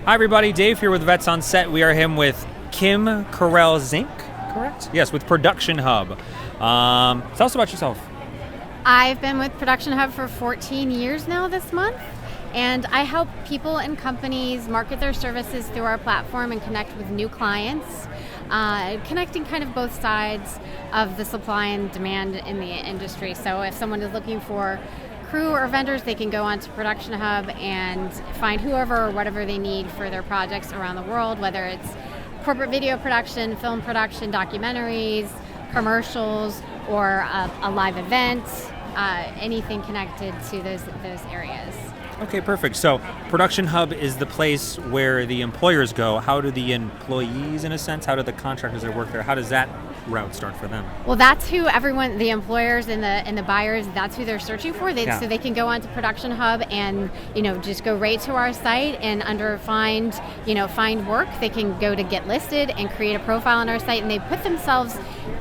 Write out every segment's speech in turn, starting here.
Hi, everybody. Dave here with Vets on Set. We are here with Kim Carell Zink, correct? Yes, with Production Hub. Tell us about yourself. I've been with Production Hub for 14 years now this month, and I help people and companies market their services through our platform and connect with new clients, connecting kind of both sides of the supply and demand in the industry. So if someone is looking for crew or vendors, they can go onto Production Hub and find whoever or whatever they need for their projects around the world, whether it's corporate video production, film production, documentaries, commercials, or a live event, anything connected to those areas. Okay, perfect. So Production Hub is the place where the employers go. How do the employees, in a sense, how do the contractors that work there, how does that route start for them? Well, that's who everyone, the employers and the buyers, that's who they're searching for. So they can go onto Production Hub and just go right to our site and under find work. They can go to get listed and create a profile on our site, and they put themselves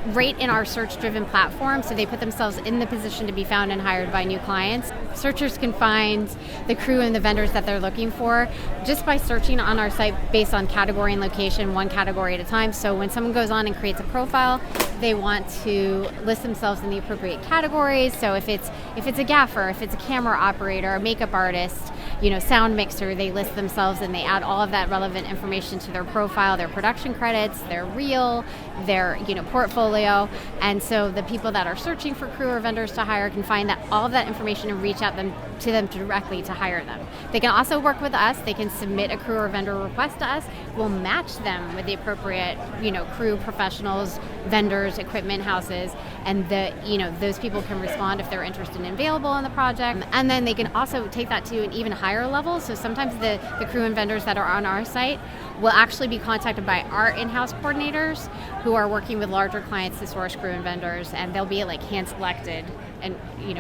right in our search-driven platform. So they put themselves in the position to be found and hired by new clients. Searchers can find the crew and the vendors that they're looking for just by searching on our site based on category and location, one category at a time. So when someone goes on and creates a profile, they want to list themselves in the appropriate categories. So if it's a gaffer, if it's a camera operator, a makeup artist, sound mixer, they list themselves and they add all of that relevant information to their profile, their production credits, their reel, their portfolio. And so the people that are searching for crew or vendors to hire can find all of that information and reach out to them directly to hire them. They can also work with us. They can submit a crew or vendor request to us. We'll match them with the appropriate crew, professionals, vendors, equipment houses, and those people can respond if they're interested and available in the project. And then they can also take that to an even higher level. So sometimes the crew and vendors that are on our site will actually be contacted by our in-house coordinators who are working with larger clients to source crew and vendors, and they'll be hand selected and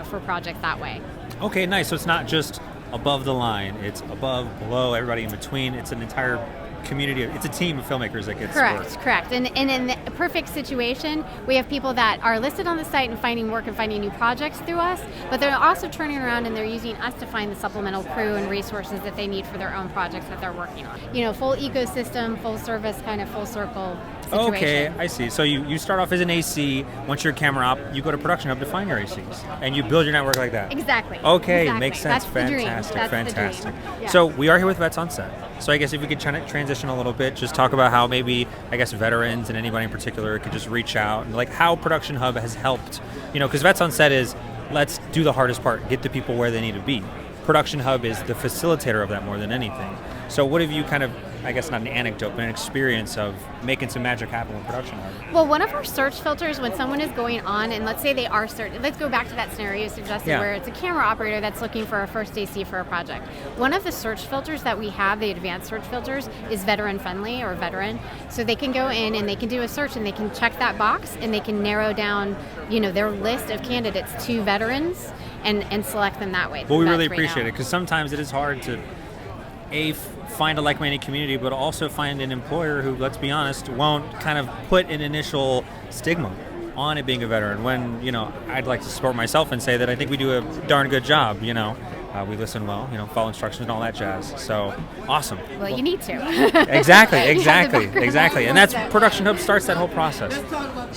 for projects that way. Okay, nice. So it's not just above the line, it's above, below, everybody in between. It's an entire community. It's a team of filmmakers that gets work. Correct. And in the perfect situation, we have people that are listed on the site and finding work and finding new projects through us, but they're also turning around and they're using us to find the supplemental crew and resources that they need for their own projects that they're working on. Full ecosystem, full service, kind of full circle situation. Okay, I see. So you start off as an AC. Once you're a camera op, you go to Production Hub to find your ACs, and you build your network like that. Exactly. Okay, exactly. Makes sense. That's Fantastic, the dream. fantastic. Yeah. So we are here with Vets on Set. So I guess if we could transition a little bit, just talk about how maybe, veterans and anybody in particular could just reach out, and how Production Hub has helped, because Vets on Set is, let's do the hardest part, get the people where they need to be. Production Hub is the facilitator of that more than anything. So what have you not an anecdote, but an experience of making some magic happen with Production Hub? Well, one of our search filters when someone is going on, and let's say they are searching, let's go back to that scenario suggested where it's a camera operator that's looking for a first AC for a project. One of the search filters that we have, the advanced search filters, is veteran friendly or veteran. So they can go in and they can do a search and they can check that box and they can narrow down, their list of candidates to veterans and select them that way. Well, we really appreciate it, because sometimes it is hard to find a like-minded community, but also find an employer who, let's be honest, won't kind of put an initial stigma on it being a veteran, when, I'd like to support myself and say that I think we do a darn good job, we listen well, follow instructions and all that jazz. So, awesome. Well, you need to. Exactly. And that's Production Hub starts that whole process.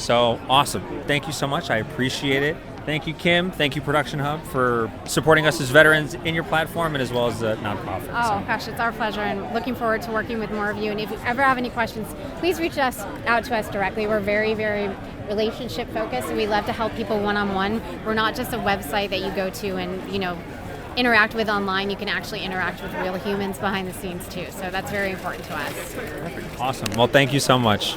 So, awesome. Thank you so much. I appreciate it. Thank you, Kim. Thank you, Production Hub, for supporting us as veterans in your platform and as well as the nonprofit. Oh, gosh, it's our pleasure, and looking forward to working with more of you. And if you ever have any questions, please reach out to us directly. We're very, very relationship focused, and we love to help people one-on-one. We're not just a website that you go to and, interact with online. You can actually interact with real humans behind the scenes, too. So that's very important to us. Perfect. Awesome. Well, thank you so much.